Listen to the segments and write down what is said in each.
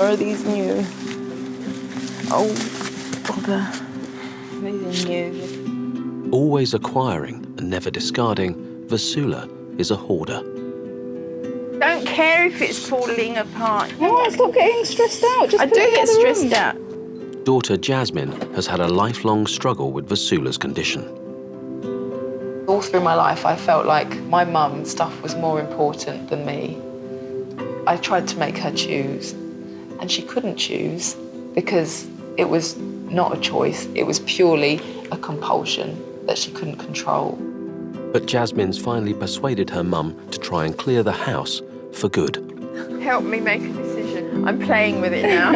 Or are these new? Oh, bother. These are new. Always acquiring and never discarding, Vasula is a hoarder. Don't care if it's falling apart. No, stop getting stressed out. Just I do get stressed out. Daughter Jasmine has had a lifelong struggle with Vasula's condition. All through my life, I felt like my mum's stuff was more important than me. I tried to make her choose, and she couldn't choose because it was not a choice. It was purely a compulsion that she couldn't control. But Jasmine's finally persuaded her mum to try and clear the house for good. Help me make a decision. I'm playing with it now.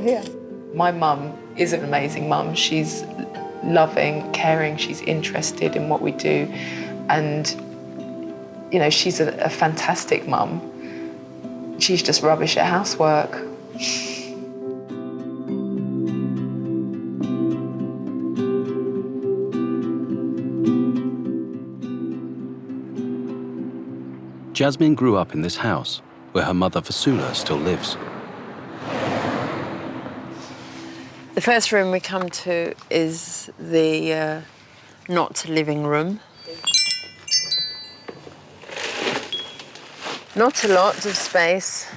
Yeah. My mum is an amazing mum. She's loving, caring, she's interested in what we do. And, you know, she's a fantastic mum. She's just rubbish at housework. Jasmine grew up in this house, where her mother Vasula still lives. The first room we come to is the not living room. Not a lot of space.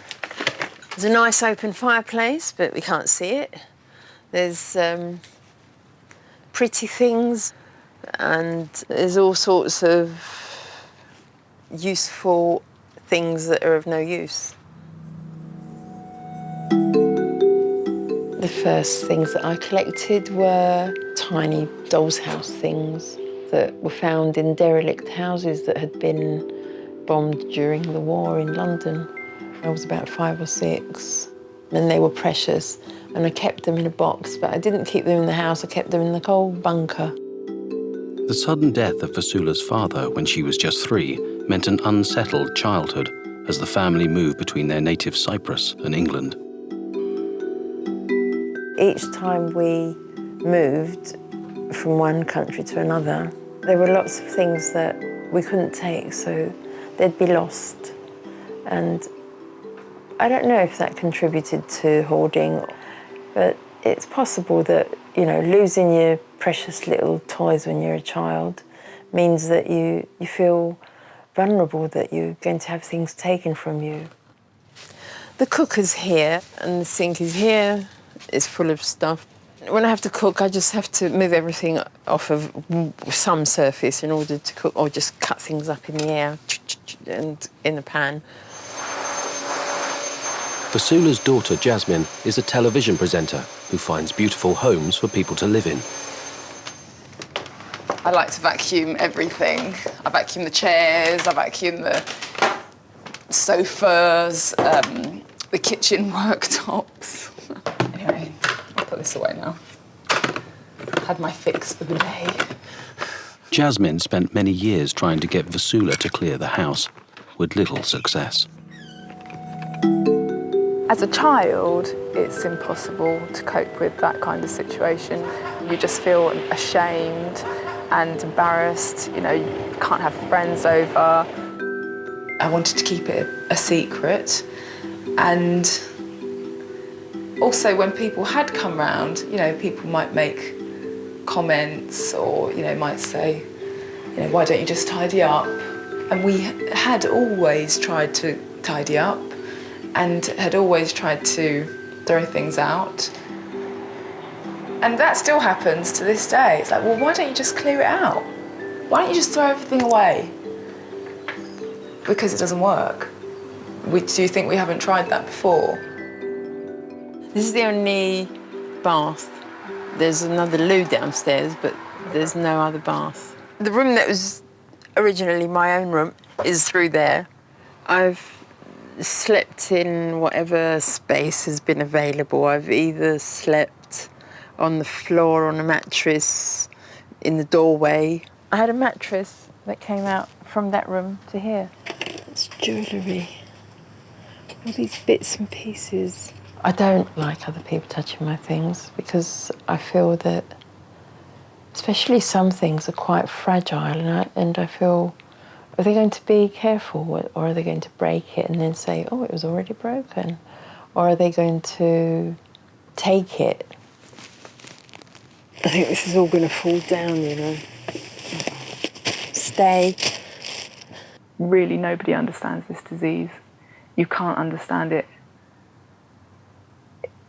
There's a nice open fireplace, but we can't see it. There's pretty things, and there's all sorts of useful things that are of no use. The first things that I collected were tiny doll's house things that were found in derelict houses that had been bombed during the war in London. I was about 5 or 6, and they were precious, and I kept them in a box, but I didn't keep them in the house, I kept them in the coal bunker. The sudden death of Vasula's father when she was just 3 meant an unsettled childhood as the family moved between their native Cyprus and England. Each time we moved from one country to another, there were lots of things that we couldn't take, so they'd be lost. And I don't know if that contributed to hoarding, but it's possible that, you know, losing your precious little toys when you're a child means that you feel vulnerable, that you're going to have things taken from you. The cooker's here and the sink is here. It's full of stuff. When I have to cook, I just have to move everything off of some surface in order to cook, or just cut things up in the air and in the pan. Vasula's daughter Jasmine is a television presenter who finds beautiful homes for people to live in. I like to vacuum everything. I vacuum the chairs, I vacuum the sofas, the kitchen worktops. Anyway, I'll put this away now. Had my fix for the day. Jasmine spent many years trying to get Vasula to clear the house, with little success. As a child, it's impossible to cope with that kind of situation. You just feel ashamed and embarrassed, you know, you can't have friends over. I wanted to keep it a secret, and also when people had come round, you know, people might make comments or, you know, might say, you know, why don't you just tidy up? And we had always tried to tidy up and had always tried to throw things out. And that still happens to this day. It's like, well, why don't you just clear it out? Why don't you just throw everything away? Because it doesn't work. Do you think we haven't tried that before? This is the only bath. There's another loo downstairs, but there's no other bath. The room that was originally my own room is through there. I've slept in whatever space has been available. I've either slept on the floor, on a mattress, in the doorway. I had a mattress that came out from that room to here. It's jewellery. All these bits and pieces. I don't like other people touching my things because I feel that, especially some things are quite fragile, and I feel, are they going to be careful or are they going to break it and then say, oh, it was already broken? or are they going to take it? I think this is all going to fall down, you know. Stay. Really, nobody understands this disease. You can't understand it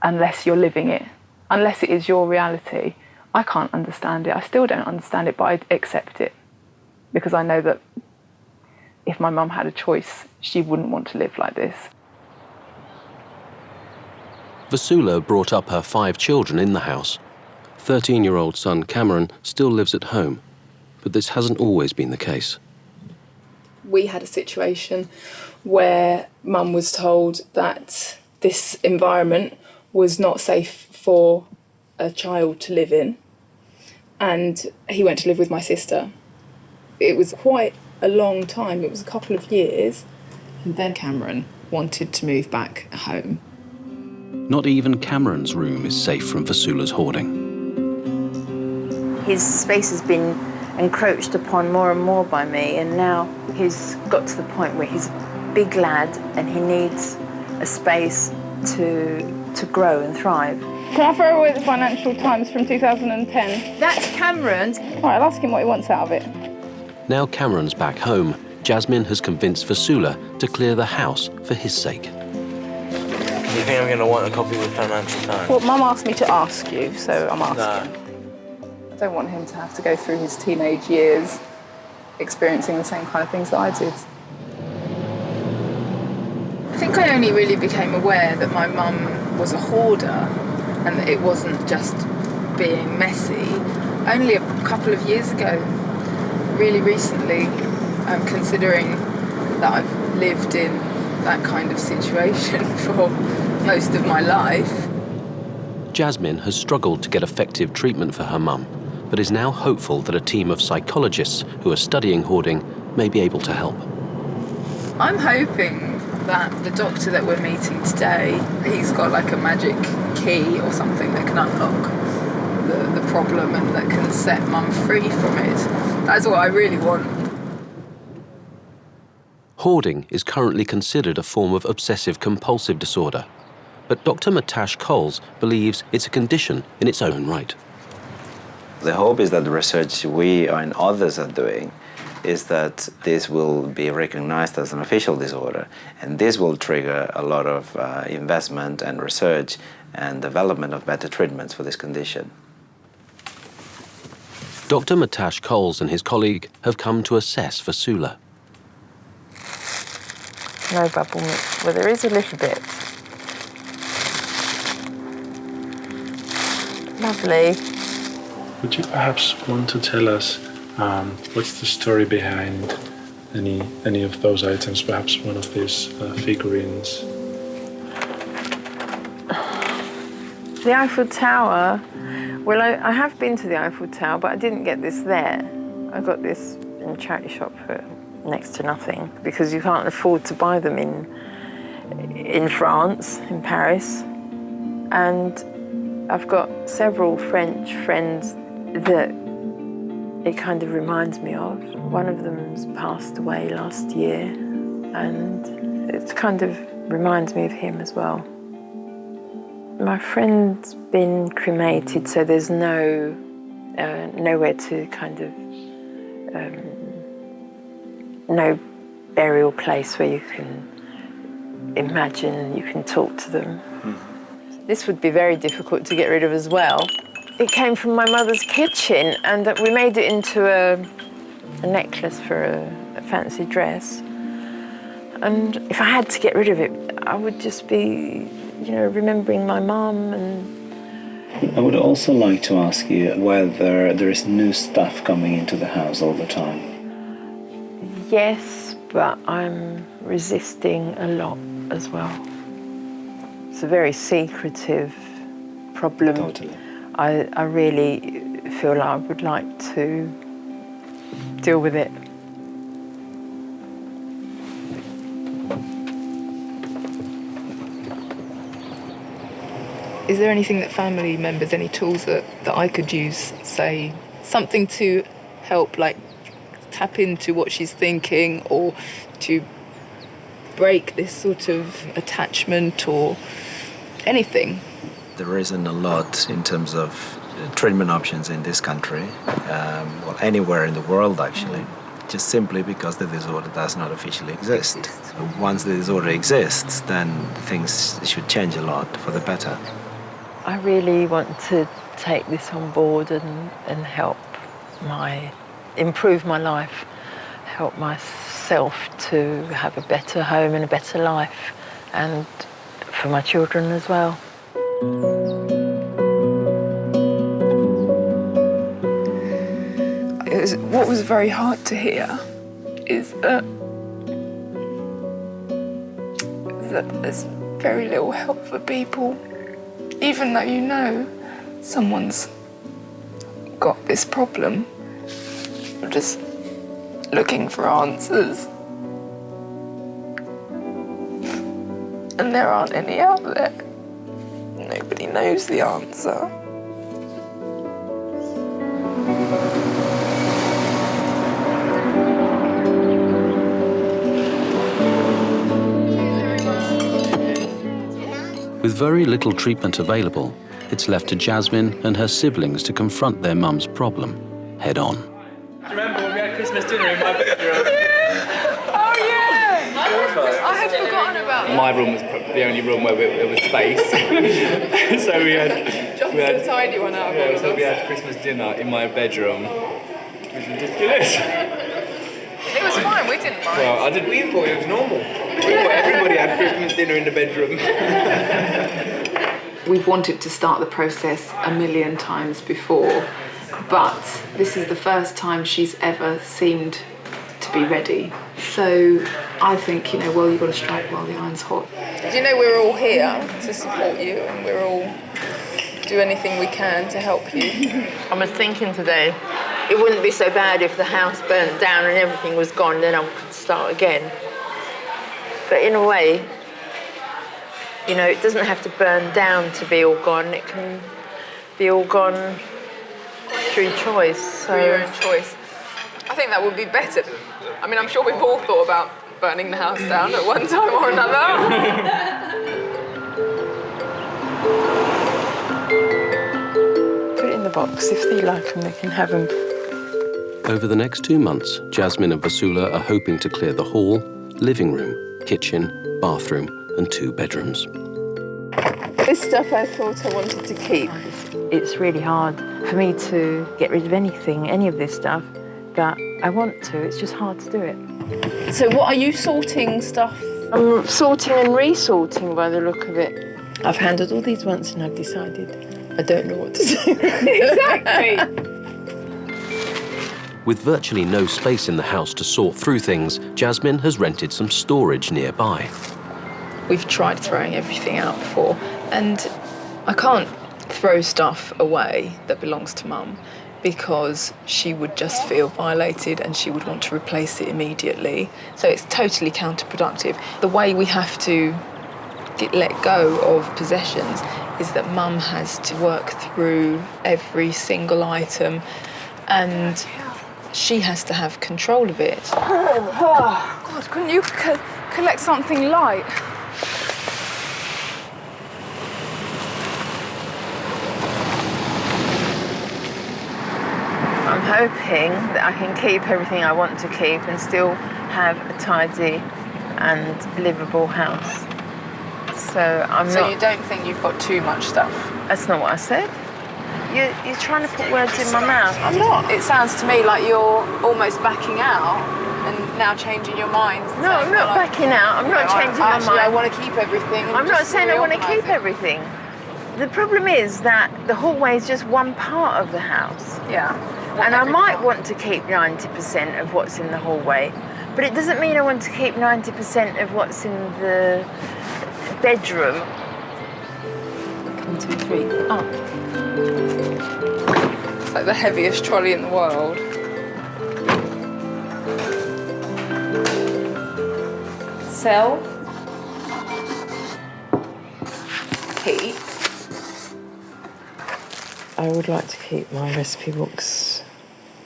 unless you're living it, unless it is your reality. I can't understand it. I still don't understand it, but I accept it because I know that if my mum had a choice, she wouldn't want to live like this. Vasula brought up her 5 children in the house. 13-year-old son Cameron still lives at home, but this hasn't always been the case. We had a situation where Mum was told that this environment was not safe for a child to live in, and he went to live with my sister. It was quite a long time, it was a couple of years, and then Cameron wanted to move back home. Not even Cameron's room is safe from Vasula's hoarding. His space has been encroached upon more and more by me, and now he's got to the point where he's a big lad and he needs a space to grow and thrive. Can I throw away the Financial Times from 2010? That's Cameron's. All right, I'll ask him what he wants out of it. Now Cameron's back home, Jasmine has convinced Vasula to clear the house for his sake. Do you think I'm going to want a copy of the Financial Times? Well, Mum asked me to ask you, so I'm asking. No. I don't want him to have to go through his teenage years experiencing the same kind of things that I did. I think I only really became aware that my mum was a hoarder and that it wasn't just being messy only a couple of years ago. Really recently, considering that I've lived in that kind of situation for most of my life. Jasmine has struggled to get effective treatment for her mum, but is now hopeful that a team of psychologists who are studying hoarding may be able to help. I'm hoping that the doctor that we're meeting today, he's got like a magic key or something that can unlock the problem and that can set Mum free from it. That's what I really want. Hoarding is currently considered a form of obsessive compulsive disorder, but Dr. Matash Coles believes it's a condition in its own right. The hope is that the research we and others are doing is that this will be recognized as an official disorder, and this will trigger a lot of investment and research and development of better treatments for this condition. Dr. Matash Coles and his colleague have come to assess Vasula. No bubble mix. Well, there is a little bit. Lovely. Would you perhaps want to tell us what's the story behind any of those items, perhaps one of these figurines? The Eiffel Tower, well, I have been to the Eiffel Tower, but I didn't get this there. I got this in a charity shop for next to nothing because you can't afford to buy them in France, in Paris. And I've got several French friends that it kind of reminds me of. One of them's passed away last year, and it kind of reminds me of him as well. My friend's been cremated, so there's nowhere to kind of, no burial place where you can imagine and you can talk to them. This would be very difficult to get rid of as well. It came from my mother's kitchen, and we made it into a necklace for a fancy dress. And if I had to get rid of it, I would just be, remembering my mum. And I would also like to ask you whether there is new stuff coming into the house all the time. Yes, but I'm resisting a lot as well. It's a very secretive problem. Totally. I really feel like I would like to deal with it. Is there anything that family members, any tools that I could use, say, something to help, like, tap into what she's thinking or to break this sort of attachment or anything. There isn't a lot in terms of treatment options in this country, well, anywhere in the world actually, just simply because the disorder does not officially exist. So once the disorder exists, then things should change a lot for the better. I really want to take this on board and help improve my life, help myself to have a better home and a better life, and for my children as well. What was very hard to hear is that there's very little help for people, even though you know someone's got this problem. You're just looking for answers. And there aren't any out there. Nobody knows the answer. With very little treatment available, it's left to Jasmine and her siblings to confront their mum's problem head on. Do you remember when we had Christmas dinner in my bedroom? Oh yeah! I had forgotten about that. My room was the only room where there was space. So we had a tiny one out of all of so us. we had Christmas dinner in my bedroom. It was ridiculous. It was fine, we didn't mind. Well, we thought it was normal. We thought everybody had Christmas dinner in the bedroom. We've wanted to start the process a million times before, but this is the first time she's ever seemed to be ready. So I think, well, you've got to strike while the iron's hot. Do you know we're all here to support you, and we're all do anything we can to help you? I was thinking today, it wouldn't be so bad if the house burnt down and everything was gone, then I could start again. But in a way, it doesn't have to burn down to be all gone. It can be all gone through choice. So. Through your own choice. I think that would be better. I mean, I'm sure we've all thought about burning the house down at one time or another. Put it in the box. If they like them, they can have them. Over the next 2 months, Jasmine and Vasula are hoping to clear the hall, living room, kitchen, bathroom and 2 bedrooms. This stuff I thought I wanted to keep. It's really hard for me to get rid of any of this stuff, but I want to. It's just hard to do it. So what are you sorting stuff? I'm sorting and resorting by the look of it. I've handled all these once and I've decided I don't know what to do. Exactly. With virtually no space in the house to sort through things, Jasmine has rented some storage nearby. We've tried throwing everything out before, and I can't throw stuff away that belongs to Mum because she would just feel violated and she would want to replace it immediately. So it's totally counterproductive. The way we have to let go of possessions is that Mum has to work through every single item and she has to have control of it. Oh, God, couldn't you collect something light? I'm hoping that I can keep everything I want to keep and still have a tidy and livable house. So you don't think you've got too much stuff? That's not what I said. You're trying to put words in my mouth. I'm not. It sounds to me like you're almost backing out and now changing your mind. No, I'm not backing out. I'm not changing my mind. I want to keep everything. I'm not saying I want to keep everything. The problem is that the hallway is just one part of the house. Yeah. And I might want to keep 90% of what's in the hallway, but it doesn't mean I want to keep 90% of what's in the bedroom. 1, 2, 3, up. It's like the heaviest trolley in the world. Sell. Keep. I would like to keep my recipe books.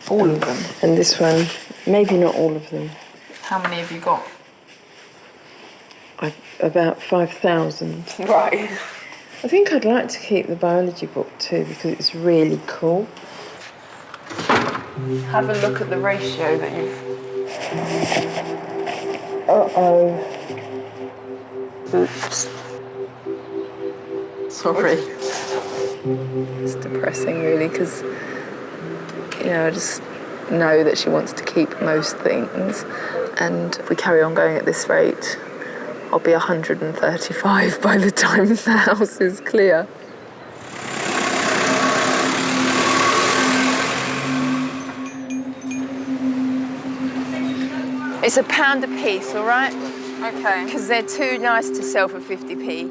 All of them? And this one, maybe not all of them. How many have you got? About 5,000. Right. I think I'd like to keep the biology book too because it's really cool. Have a look at the ratio that you've... Uh-oh. Oops. Sorry. It's depressing, really, because, you know, I just know that she wants to keep most things, and if we carry on going at this rate, I'll be 135 by the time the house is clear. It's £1 a piece, all right? Okay. Because they're too nice to sell for 50p.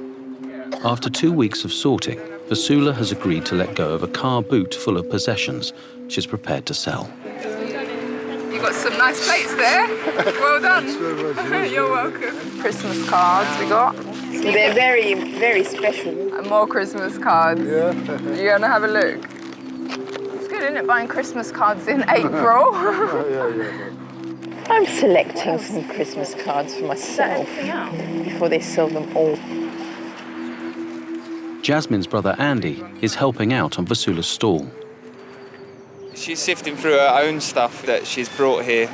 After 2 weeks of sorting, Vasula has agreed to let go of a car boot full of possessions she's prepared to sell. You got some nice plates there. Well done. You're welcome. Christmas cards we got. They're very, very special. And more Christmas cards. Yeah. You gonna have a look? It's good, isn't it, buying Christmas cards in April? I'm selecting some Christmas cards for myself before they sell them all. Jasmine's brother Andy is helping out on Vasula's stall. She's sifting through her own stuff that she's brought here.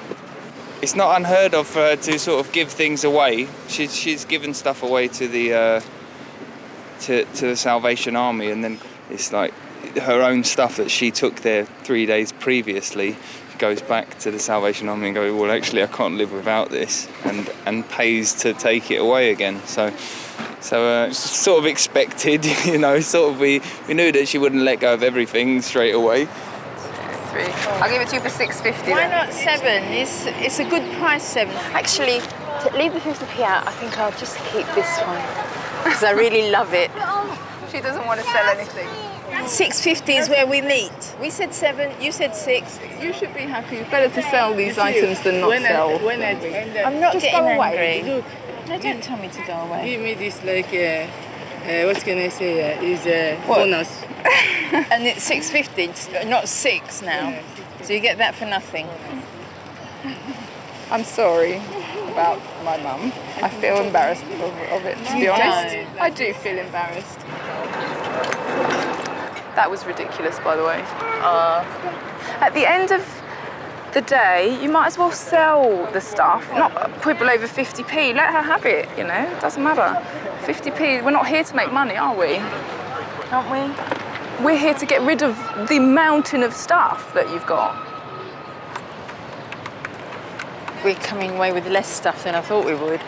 It's not unheard of for her to sort of give things away. She's given stuff away to the Salvation Army, and then it's like her own stuff that she took there 3 days previously goes back to the Salvation Army and goes, well, actually, I can't live without this, and pays to take it away again. So sort of expected, you know, sort of we knew that she wouldn't let go of everything straight away. I'll give it to you for £6.50. Why not 7? It's a good price, 7. Actually, to leave the 50p out, I think I'll just keep this one because I really love it. She doesn't want to sell anything. 6.50 is where we meet. We said 7, you said 6. You should be happy. It's better to sell these items than not sell. I'm not Just getting go angry. away. Look, no, don't tell me to go away. Give me this, like, what can I say? Is a bonus. And it's 6.50, not 6 now. So you get that for nothing. I'm sorry about my mum. I feel embarrassed of it, to be honest. I do feel embarrassed. That was ridiculous, by the way. At the end of the day, you might as well sell the stuff, not quibble over 50p. Let her have it, you know, it doesn't matter. 50p, we're not here to make money, are we? Aren't we? We're here to get rid of the mountain of stuff that you've got. We're coming away with less stuff than I thought we would.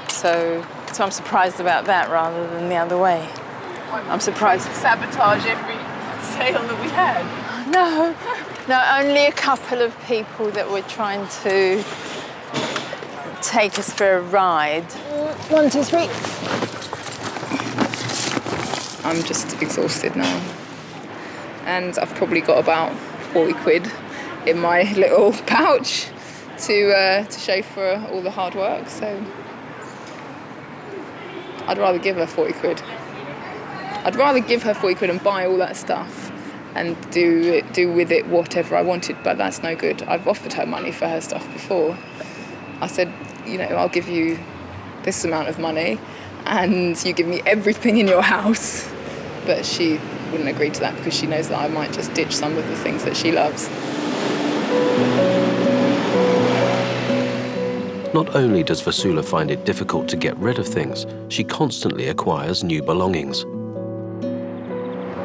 So I'm surprised about that rather than the other way. I'm surprised. Sabotage every sale that we had. No, only a couple of people that were trying to take us for a ride. 1, 2, 3. I'm just exhausted now. And I've probably got about 40 quid in my little pouch to show for all the hard work, so I'd rather give her 40 quid. I'd rather give her 40 quid and buy all that stuff and do with it whatever I wanted, but that's no good. I've offered her money for her stuff before. I said, you know, I'll give you this amount of money and you give me everything in your house. But she wouldn't agree to that because she knows that I might just ditch some of the things that she loves. Not only does Vasula find it difficult to get rid of things, she constantly acquires new belongings.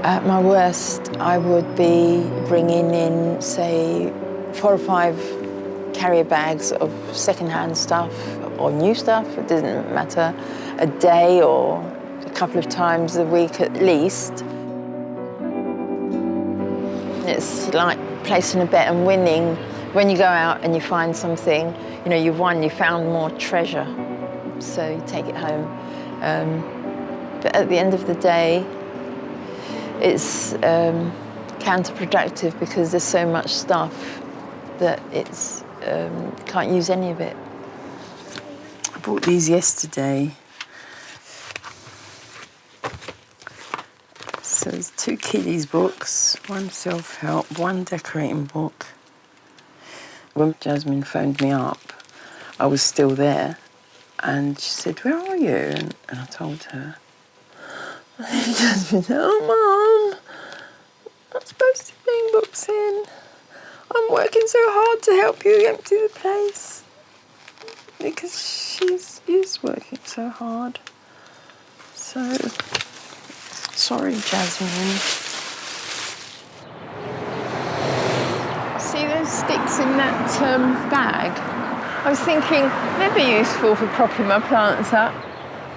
At my worst, I would be bringing in, say, 4 or 5 carrier bags of second-hand stuff or new stuff, it doesn't matter, a day or a couple of times a week at least. It's like placing a bet and winning. When you go out and you find something, you know, you've won, you found more treasure, so you take it home. But at the end of the day, it's counterproductive because there's so much stuff that it's can't use any of it. I bought these yesterday. So there's 2 kiddies books, 1 self-help, 1 decorating book. When Jasmine phoned me up, I was still there, and she said, "Where are you?" And I told her. Jasmine said, oh, Mum, I'm not supposed to bring books in. I'm working so hard to help you empty the place. Because she is working so hard. So, sorry, Jasmine. See those sticks in that bag? I was thinking they'd be useful for propping my plants up.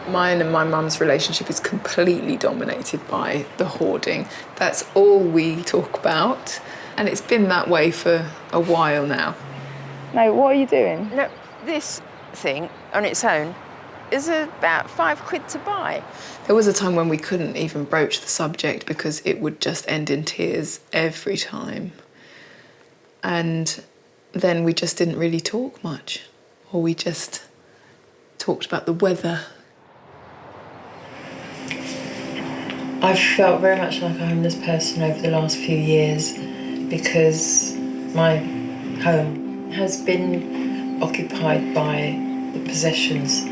Mine and my mum's relationship is completely dominated by the hoarding. That's all we talk about. And it's been that way for a while now. No, what are you doing? Look, this thing on its own is about £5 to buy. There was a time when we couldn't even broach the subject because it would just end in tears every time. And then we just didn't really talk much, or we just talked about the weather. I've felt very much like a homeless person over the last few years because my home has been occupied by the possessions.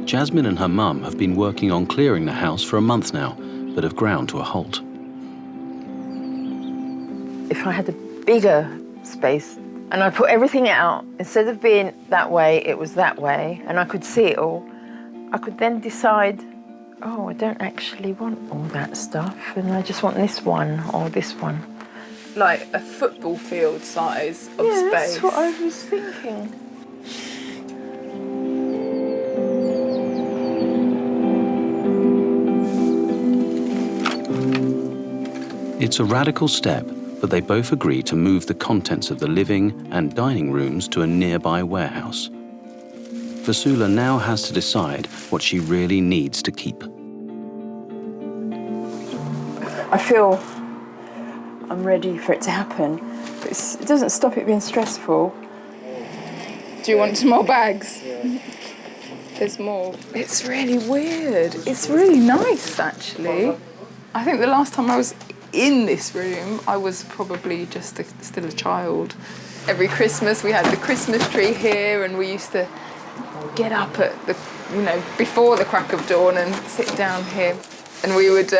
Jasmine and her mum have been working on clearing the house for a month now, but have ground to a halt. If I had a bigger space and I put everything out, instead of being that way, it was that way, and I could see it all, I could then decide, oh, I don't actually want all that stuff, and I just want this one or this one. Like a football field size of Yeah, space. that's what I was thinking. It's a radical step, but they both agree to move the contents of the living and dining rooms to a nearby warehouse. Vasula now has to decide what she really needs to keep. I feel I'm ready for it to happen, but it doesn't stop it being stressful. Do you want some more bags? Yeah. There's more. It's really weird. It's really nice, actually. I think the last time I was in this room, I was probably just still a child. Every Christmas we had the Christmas tree here, and we used to get up at before the crack of dawn and sit down here. And we would,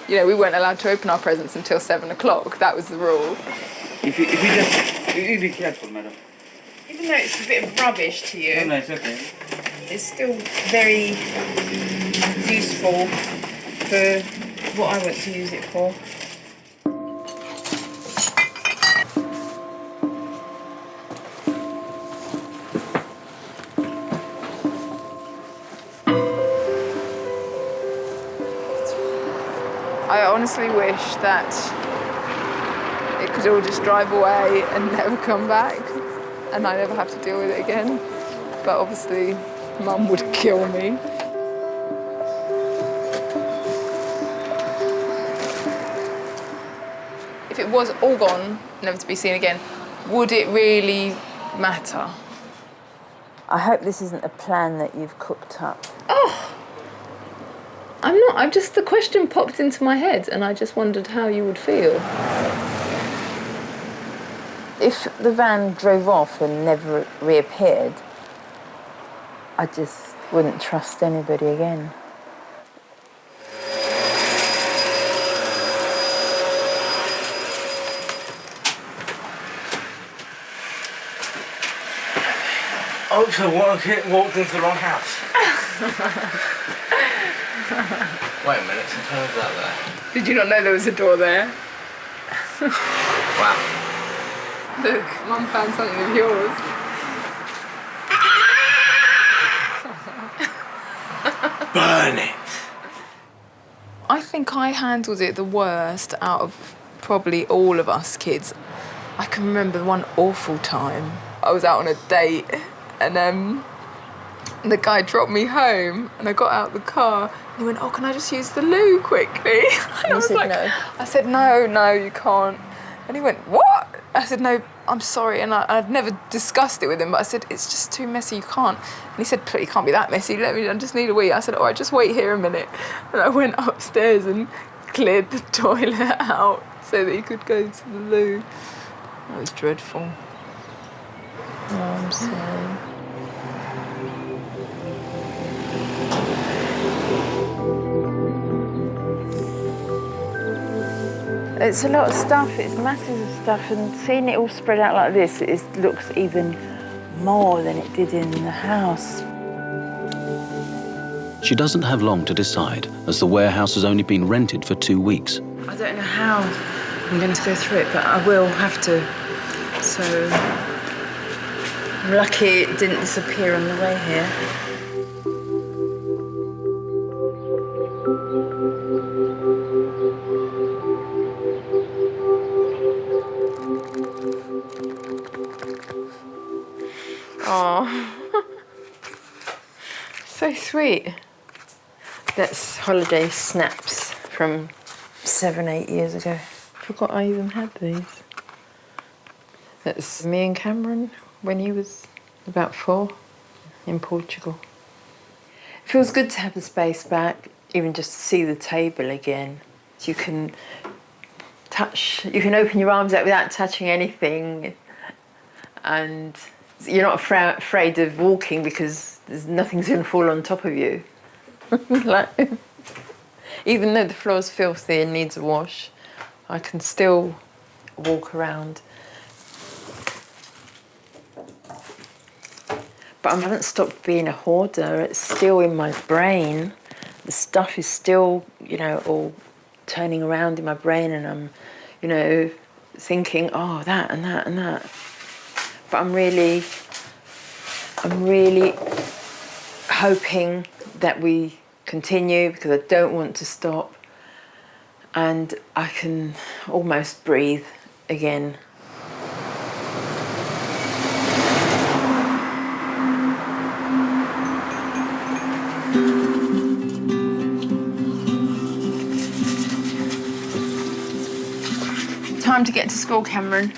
we weren't allowed to open our presents until 7 o'clock. That was the rule. If you be careful, madam. Even though it's a bit of rubbish to you, No, it's okay. it's still very useful for what I want to use it for. I honestly wish that it could all just drive away and never come back, and I never have to deal with it again. But obviously, Mum would kill me. If it was all gone, never to be seen again, would it really matter? I hope this isn't a plan that you've cooked up. Oh! The question popped into my head and I just wondered how you would feel. If the van drove off and never reappeared, I just wouldn't trust anybody again. Oops, I walked into the wrong house. Wait a minute, sometimes that there. Did you not know there was a door there? Wow. Look, Mum found something of yours. Burn it! I think I handled it the worst out of probably all of us kids. I can remember one awful time. I was out on a date and the guy dropped me home and I got out the car and he went, oh, can I just use the loo quickly? And I was like, no. I said, no, you can't. And he went, what? I said, no, I'm sorry. And I'd never discussed it with him, but I said, it's just too messy, you can't. And he said, it can't be that messy, I just need a wee. I said, all right, just wait here a minute. And I went upstairs and cleared the toilet out so that he could go to the loo. That was dreadful. Oh, I'm sorry. It's a lot of stuff, it's masses of stuff, and seeing it all spread out like this, it looks even more than it did in the house. She doesn't have long to decide, as the warehouse has only been rented for 2 weeks. I don't know how I'm going to go through it, but I will have to. So I'm lucky it didn't disappear on the way here. Oh, so sweet. That's holiday snaps from 7-8 years ago. Forgot I even had these. That's me and Cameron when he was about 4 in Portugal. It feels good to have the space back, even just to see the table again. You can open your arms out without touching anything, and you're not afraid of walking because nothing's going to fall on top of you. Even though the floor's filthy and needs a wash, I can still walk around. But I haven't stopped being a hoarder. It's still in my brain. The stuff is still, all turning around in my brain, and I'm, thinking, oh, that and that and that. But I'm really hoping that we continue, because I don't want to stop, and I can almost breathe again. Time to get to school, Cameron.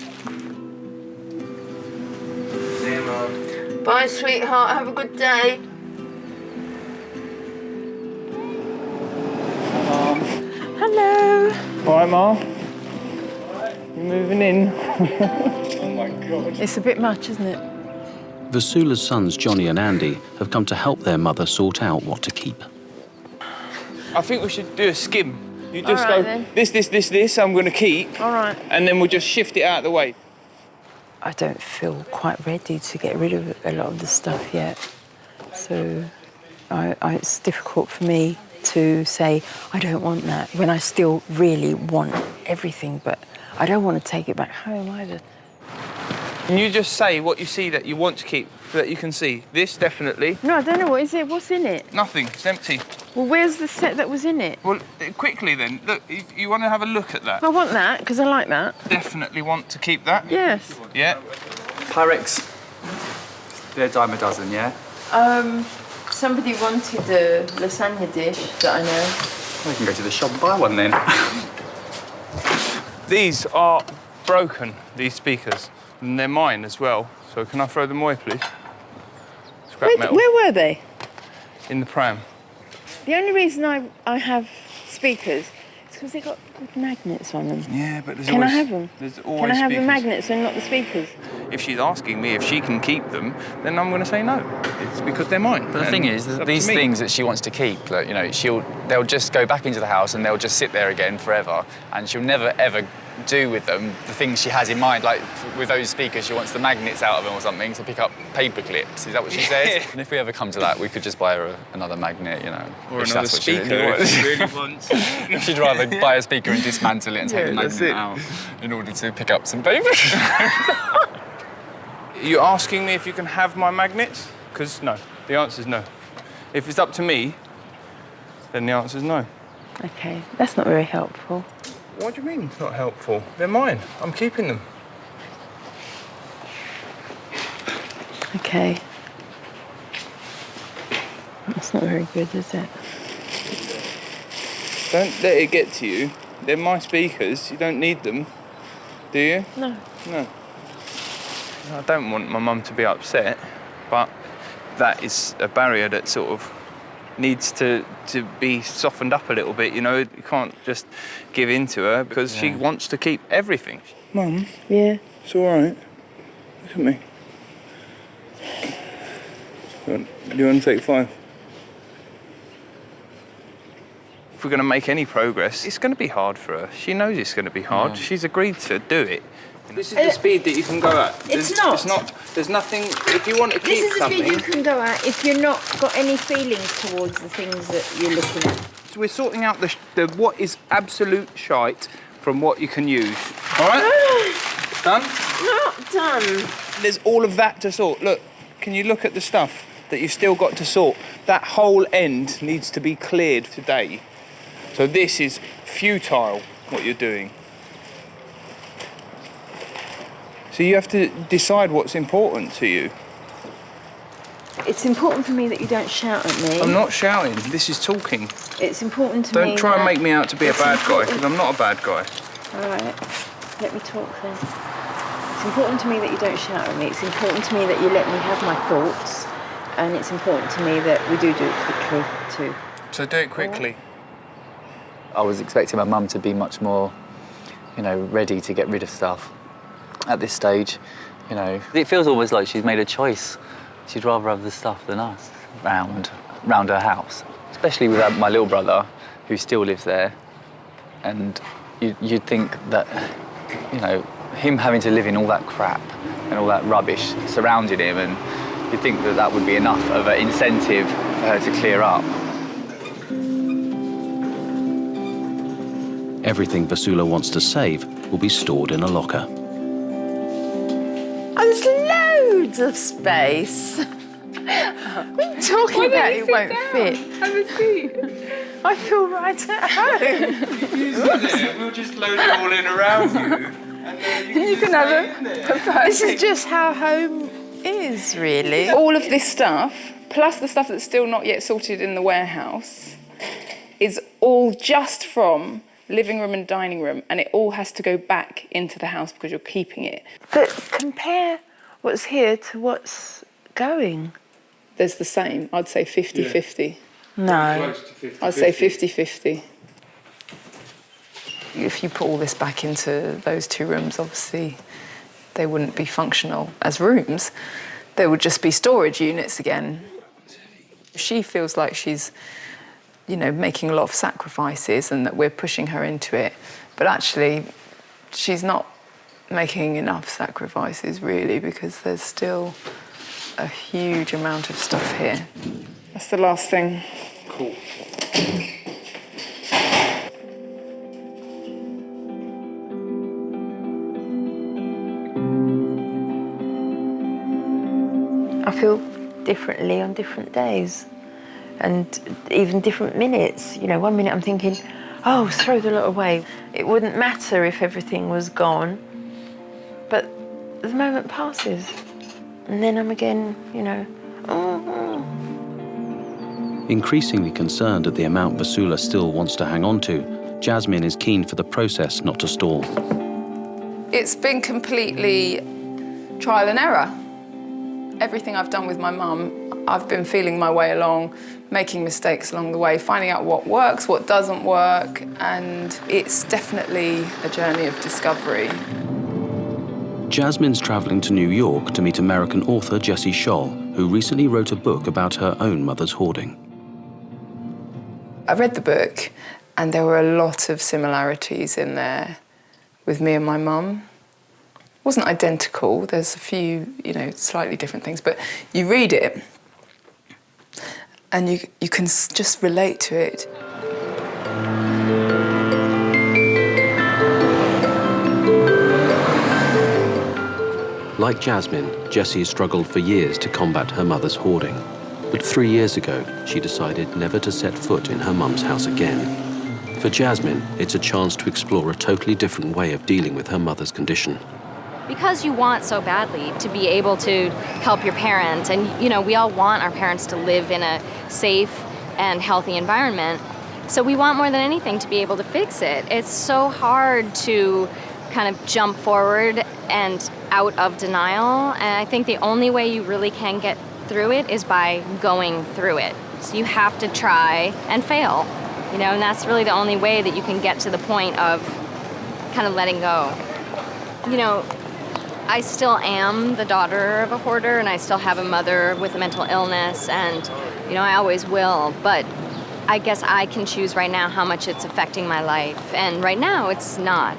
See you, Mum. Bye, sweetheart. Have a good day. Hello. All right, Ma? You moving in? Oh my God. It's a bit much, isn't it? Vasula's sons, Johnny and Andy, have come to help their mother sort out what to keep. I think we should do a skim. You just All right, go, then. this, I'm going to keep. All right. And then we'll just shift it out of the way. I don't feel quite ready to get rid of a lot of the stuff yet. So it's difficult for me to say, I don't want that, when I still really want everything, but I don't want to take it back home either. Can you just say what you see that you want to keep, that you can see? This, definitely. No, I don't know. What is it? What's in it? Nothing, it's empty. Well, where's the set that was in it? Well, quickly then, look, you want to have a look at that? I want that, because I like that. Definitely want to keep that? Yes. Yeah. Pyrex. They're a dime a dozen, yeah? Somebody wanted a lasagna dish that I know. We can go to the shop and buy one then. These are broken, these speakers, and they're mine as well. So can I throw them away, please? Scrap metal. Where were they? In the pram. The only reason I have speakers is because they've got good magnets on them. Yeah, but there's Can always... I have them? There's always Can I have speakers. the magnets and not the speakers? If she's asking me if she can keep them, then I'm going to say no. It's because they're mine. But the thing is, these things that she wants to keep, like, they'll just go back into the house and they'll just sit there again forever, and she'll never ever do with them the things she has in mind. Like with those speakers, she wants the magnets out of them or something to pick up paper clips. Is that what she said? And if we ever come to that, we could just buy her another magnet, Or if another that's what speaker if she really wants. She'd rather buy a speaker and dismantle it and take the that's magnet it. out in order to pick up some paper. Are you asking me if you can have my magnets? Because no, the answer's no. If it's up to me, then the answer's no. Okay, that's not very helpful. What do you mean it's not helpful? They're mine. I'm keeping them. Okay. That's not very good, is it? Don't let it get to you. They're my speakers. You don't need them, do you? No. No. I don't want my mum to be upset, but that is a barrier that sort of needs to be softened up a little bit, You can't just give in to her because she wants to keep everything. Mum? Yeah? It's all right. Look at me. Do you want to take 5? if we're going to make any progress, it's going to be hard for her. She knows it's going to be hard. Yeah. She's agreed to do it. This is the speed that you can go at. It's not. It's not. There's nothing. If you want to keep This is the something, speed you can go at if you're not got any feelings towards the things that you're looking at. so we're sorting out the what is absolute shite from what you can use. All right. Done. Not done. There's all of that to sort. Look, can you look at the stuff that you've still got to sort? That whole end needs to be cleared today. So this is futile, what you're doing. So you have to decide what's important to you. It's important for me that you don't shout at me. I'm not shouting, this is talking. It's important to me. Don't try and make me out to be a bad guy, because I'm not a bad guy. All right, let me talk then. It's important to me that you don't shout at me. It's important to me that you let me have my thoughts. And it's important to me that we do it quickly too. So do it quickly. I was expecting my mum to be much more, ready to get rid of stuff at this stage. It feels almost like she's made a choice. She'd rather have the stuff than us round her house, especially with my little brother, who still lives there. And you'd think that, him having to live in all that crap and all that rubbish surrounding him, and you'd think that that would be enough of an incentive for her to clear up. Everything Vasula wants to save will be stored in a locker. Oh, there's loads of space. What are you talking about? It won't fit. Have a seat. I feel right at home. We'll just load it all in around you. And You can have a This is just how home is, really. All of this stuff, plus the stuff that's still not yet sorted in the warehouse, is all just from living room and dining room, and it all has to go back into the house because you're keeping it. But compare what's here to what's going. There's the same. I'd say 50-50. No. I'd say 50-50. If you put all this back into those 2 rooms, obviously they wouldn't be functional as rooms. They would just be storage units again. She feels like she's, making a lot of sacrifices and that we're pushing her into it. But actually, she's not making enough sacrifices, really, because there's still a huge amount of stuff here. That's the last thing. Cool. I feel differently on different days and even different minutes. 1 minute I'm thinking, oh, throw the lot away. It wouldn't matter if everything was gone. But the moment passes and then I'm again, Increasingly concerned at the amount Vasula still wants to hang on to, Jasmine is keen for the process not to stall. It's been completely trial and error. Everything I've done with my mum, I've been feeling my way along, making mistakes along the way, finding out what works, what doesn't work, and it's definitely a journey of discovery. Jasmine's travelling to New York to meet American author Jessie Scholl, who recently wrote a book about her own mother's hoarding. I read the book, and there were a lot of similarities in there with me and my mum. It wasn't identical, there's a few, slightly different things, but you read it and you can just relate to it. Like Jasmine, Jessie struggled for years to combat her mother's hoarding. But 3 years ago, she decided never to set foot in her mum's house again. For Jasmine, it's a chance to explore a totally different way of dealing with her mother's condition. Because you want so badly to be able to help your parents, and we all want our parents to live in a safe and healthy environment, so we want more than anything to be able to fix it. It's so hard to kind of jump forward and out of denial, and I think the only way you really can get through it is by going through it. So you have to try and fail, and that's really the only way that you can get to the point of kind of letting go. I still am the daughter of a hoarder, and I still have a mother with a mental illness, and I always will, but I guess I can choose right now how much it's affecting my life. And right now, it's not.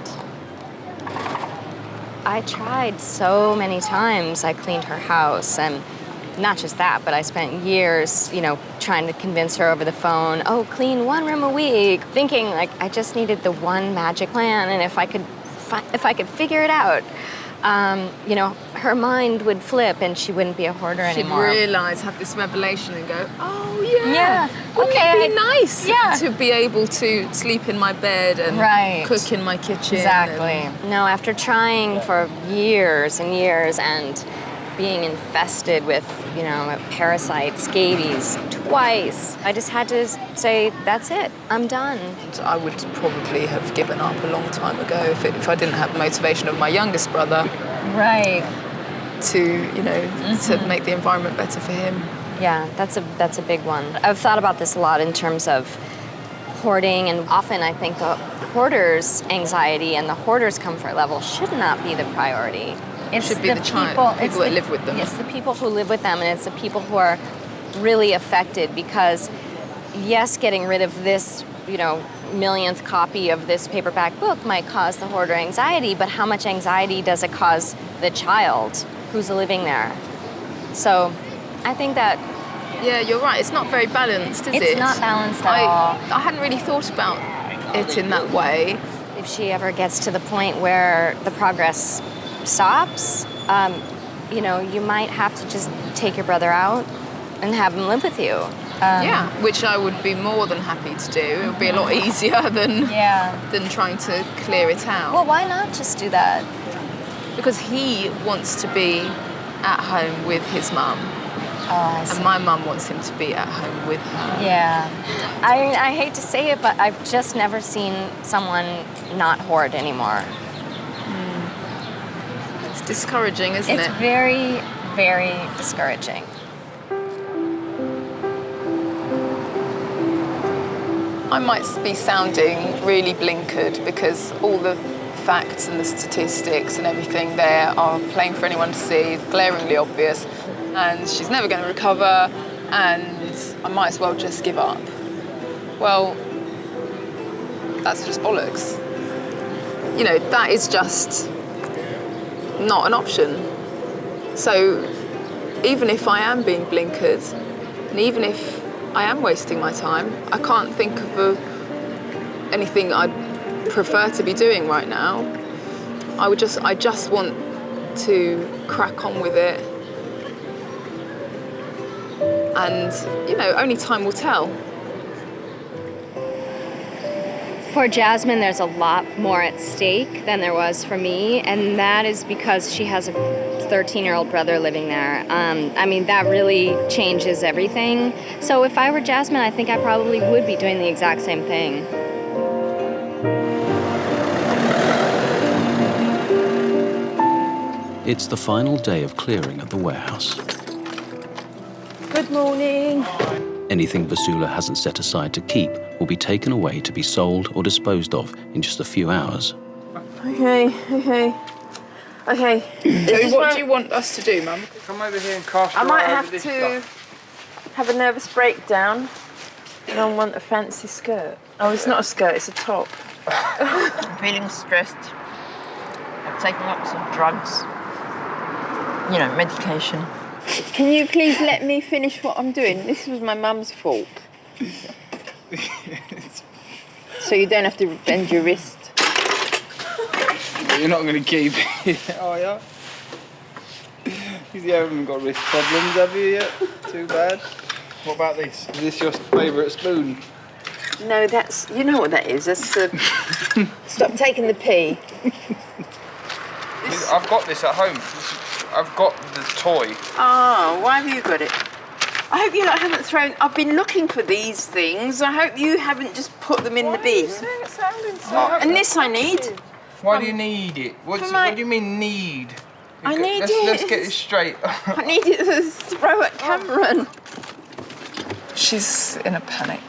I tried so many times. I cleaned her house, and not just that, but I spent years, trying to convince her over the phone, oh, clean 1 room a week, thinking like I just needed the one magic plan, and if I could figure it out, her mind would flip and she wouldn't be a hoarder anymore. She'd realise, have this revelation and go, oh yeah, okay, it'd be nice to be able to sleep in my bed and cook in my kitchen. Exactly. No, after trying for years and years and being infested with, parasites, scabies, twice, I just had to say, that's it, I'm done. I would probably have given up a long time ago if I didn't have the motivation of my youngest brother. Right. To make the environment better for him. Yeah, that's a big one. I've thought about this a lot in terms of hoarding, and often I think the hoarder's anxiety and the hoarder's comfort level should not be the priority. It should be the people that live with them. It's the people who live with them, and it's the people who are really affected because, yes, getting rid of this, millionth copy of this paperback book might cause the hoarder anxiety, but how much anxiety does it cause the child who's living there? So I think that... Yeah, you're right. It's not very balanced, is it? It's not balanced at all. I hadn't really thought about it in that way. If she ever gets to the point where the progress stops, you might have to just take your brother out and have him live with you. Which I would be more than happy to do. It would be a lot easier than trying to clear it out. Well, why not just do that? Because he wants to be at home with his mum. Oh, I see. And my mum wants him to be at home with her. Yeah. I hate to say it, but I've just never seen someone not hoard anymore. It's discouraging, isn't it? It's very, very discouraging. I might be sounding really blinkered because all the facts and the statistics and everything there are plain for anyone to see, glaringly obvious, and she's never going to recover, and I might as well just give up. Well, that's just bollocks. That is just not an option. So even if I am being blinkered, and even if I am wasting my time, I can't think of anything I'd prefer to be doing right now. I just want to crack on with it. And, only time will tell. For Jasmine, there's a lot more at stake than there was for me, and that is because she has a 13-year-old brother living there. That really changes everything. So if I were Jasmine, I think I probably would be doing the exact same thing. It's the final day of clearing at the warehouse. Good morning. Anything Vasula hasn't set aside to keep will be taken away to be sold or disposed of in just a few hours. Okay. So what do you want us to do, Mum? Come over here and cast I your might eye have over this to stuff. have a nervous breakdown. I don't want a fancy skirt. Oh, it's not a skirt, it's a top. I'm feeling stressed. I've taken lots of drugs. Medication. Can you please let me finish what I'm doing? This was my mum's fault. So you don't have to bend your wrist. You're not going to keep it, are you? You haven't got wrist problems, have you yet? Too bad. What about this? Is this your favourite spoon? No, that's... You know what that is. That's the... Stop taking the pee. I've got this at home. I've got the toy. Oh, why have you got it? I hope you haven't thrown... I've been looking for these things. I hope you haven't just put them in the bin. And this I need. Why do you need it? What do you mean need? I need it. Let's get this straight. I need it to throw at Cameron. She's in a panic.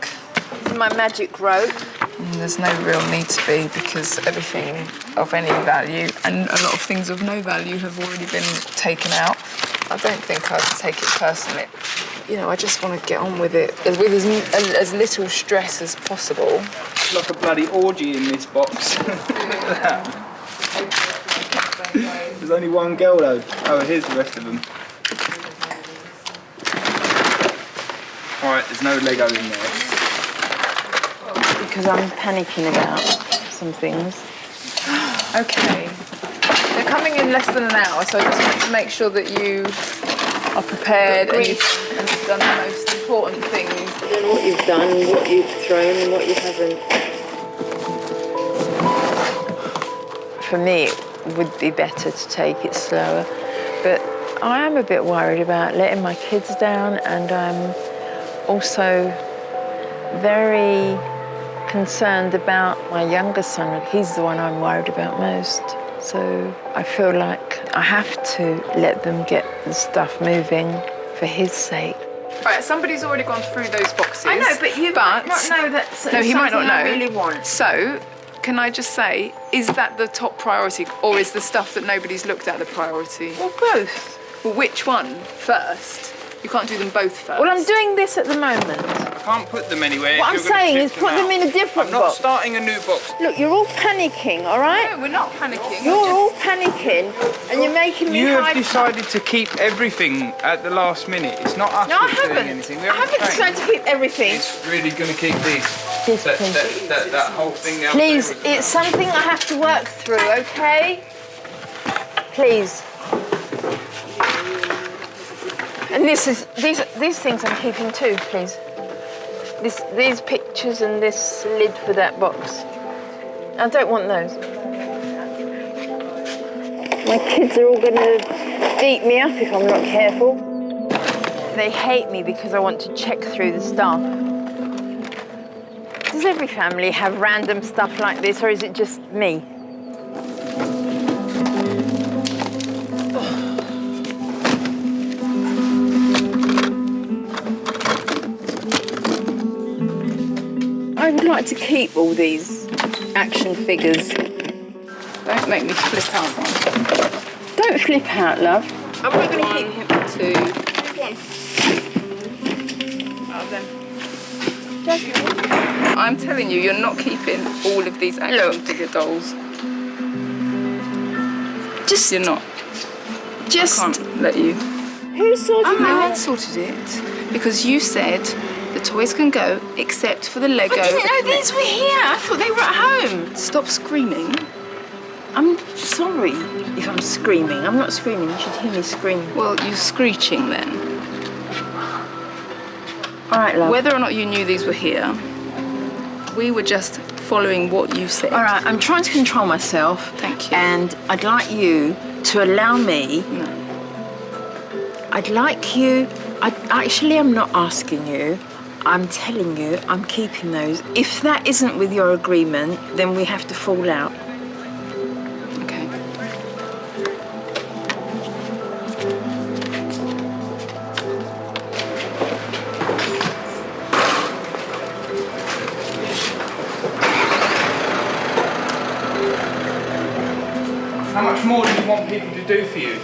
This is my magic rope. And there's no real need to be because everything of any value and a lot of things of no value have already been taken out. I don't think I'd take it personally. I just want to get on with it with as little stress as possible. It's like a bloody orgy in this box. Look at that. There's only one girl though. Oh, here's the rest of them. Alright, there's no Lego in there. Because I'm panicking about some things. Okay. They're coming in less than an hour, so I just want to make sure that you are prepared and you've done the most important things. And what you've done, what you've thrown, and what you haven't. For me, it would be better to take it slower. But I am a bit worried about letting my kids down, and I'm also very concerned about my younger son. He's the one I'm worried about most. So I feel like I have to let them get the stuff moving for his sake. Right, somebody's already gone through those boxes. I know, but you might not know that's no, he might not know. I really want. So, can I just say, is that the top priority, or is the stuff that nobody's looked at the priority? Well, both. Well, which one first? You can't do them both first. Well, I'm doing this at the moment. I can't put them anywhere. What I'm saying is put them in a different box. I'm not starting a new box. Look, you're all panicking, all right? No, we're not panicking. You're all panicking, and you're making me You have hide. decided to keep everything at the last minute. It's not us No, I that's doing haven't. anything. I haven't decided to keep everything. It's really going to keep these. That whole thing. Please, it's something I have to work through, okay? Please. And these things I'm keeping too, please. These pictures and this lid for that box. I don't want those. My kids are all gonna beat me up if I'm not careful. They hate me because I want to check through the stuff. Does every family have random stuff like this, or is it just me? I would like to keep all these action figures. Don't make me flip out one. Don't flip out, love. I'm not going to keep him. 2. Oh, then. Jasmine. I'm telling you, you're not keeping all of these action figure dolls. You're not. I can't let you. Who sorted it? I haven't sorted it because you said the toys can go except for the Lego. I didn't know these were here. I thought they were at home. Stop screaming. I'm sorry if I'm screaming. I'm not screaming. You should hear me scream. Well, you're screeching then. All right, love. Whether or not you knew these were here, we were just following what you said. All right, I'm trying to control myself. Thank you. And I'd like you to allow me. No. I'd like you. I'm not asking you. I'm telling you, I'm keeping those. If that isn't with your agreement, then we have to fall out. Okay. How much more do you want people to do for you?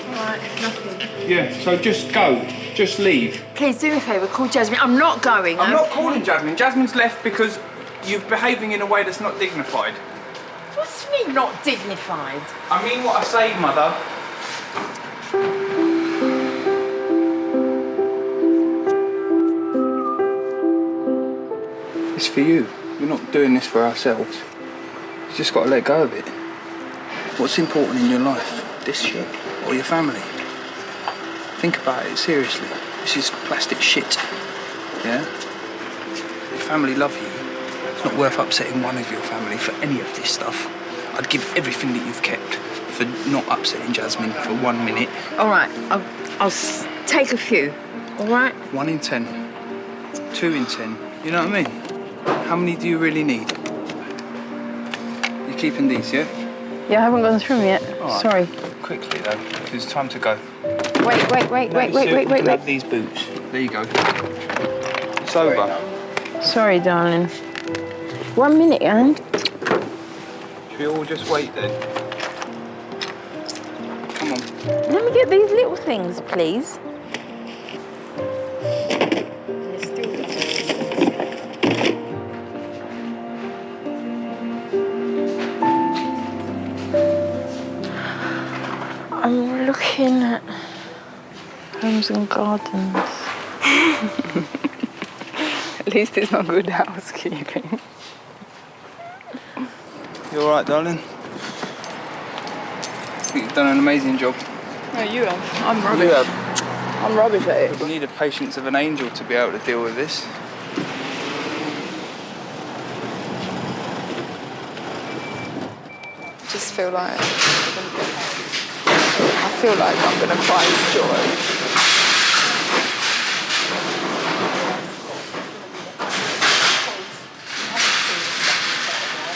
All right, nothing. Yeah, so just go. Just leave. Please do me a favour, call Jasmine. I'm not going. I'm not calling Jasmine. Jasmine's left because you're behaving in a way that's not dignified. What's me not dignified? I mean what I say, Mother. It's for you. We're not doing this for ourselves. You just got to let go of it. What's important in your life? This shit or your family? Think about it seriously. This is plastic shit. Yeah? Your family love you. It's not worth upsetting one of your family for any of this stuff. I'd give everything that you've kept for not upsetting Jasmine for 1 minute. All right, I'll take a few. All right? 1 in 10. 2 in 10. You know what I mean? How many do you really need? You're keeping these, yeah? Yeah, I haven't gone through them yet. Right. Sorry. Quickly though, because it's time to go. Wait. Grab these boots. There you go. It's over. Sorry, darling. 1 minute, Anne. Should we all just wait then? Come on. Let me get these little things, please. rooms and gardens. At least it's not good housekeeping. You all right, darling? I think you've done an amazing job. No, you have. I'm rubbish. You have. I'm rubbish at it. You need the patience of an angel to be able to deal with this. I just feel like I'm gonna cry with joy.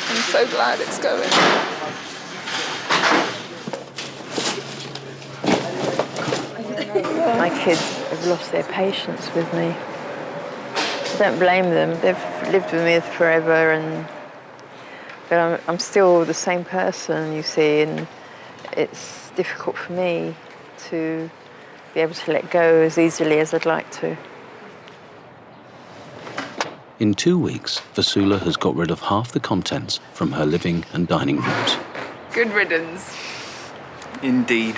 I'm so glad it's going. My kids have lost their patience with me. I don't blame them. They've lived with me forever, but I'm still the same person, you see, and it's difficult for me to be able to let go as easily as I'd like to. In 2 weeks, Vasula has got rid of half the contents from her living and dining rooms. Good riddance. Indeed.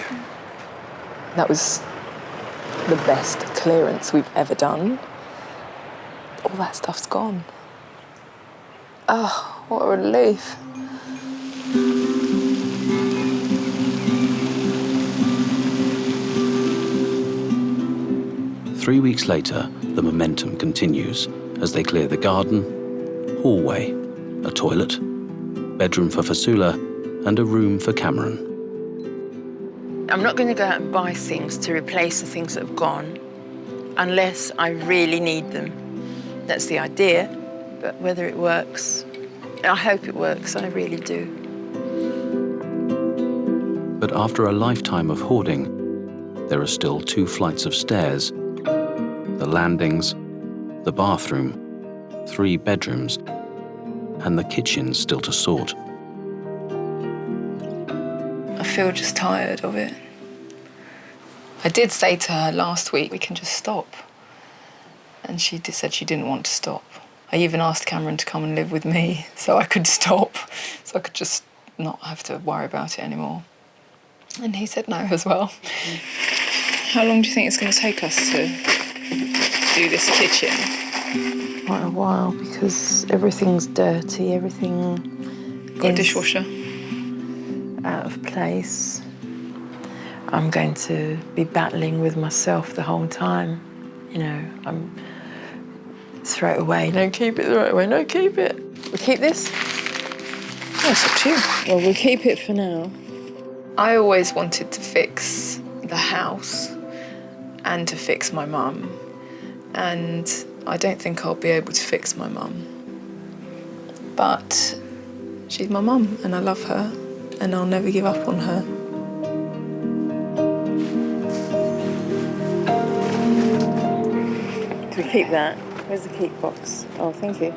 That was the best clearance we've ever done. All that stuff's gone. Oh, what a relief. Three weeks later, the momentum continues as they clear the garden, hallway, a toilet, bedroom for Vasula, and a room for Cameron. I'm not going to go out and buy things to replace the things that have gone unless I really need them. That's the idea, but whether it works, I hope it works, I really do. But after a lifetime of hoarding, there are still 2 flights of stairs, the landings, the bathroom, 3 bedrooms, and the kitchen still to sort. I feel just tired of it. I did say to her last week, we can just stop. And she said she didn't want to stop. I even asked Cameron to come and live with me so I could stop, so I could just not have to worry about it anymore. And he said no as well. How long do you think it's going to take us to do this kitchen? Quite a while, because everything's dirty, everything Got a dishwasher? Out of place. I'm going to be battling with myself the whole time. You know, I'm throw it away. No, keep it the right way. No, keep it. We keep this? Oh, it's up to you. Well, we'll keep it for now. I always wanted to fix the house and to fix my mum. And I don't think I'll be able to fix my mum. But she's my mum and I love her and I'll never give up on her. Do we keep that? Where's the keep box? Oh, thank you.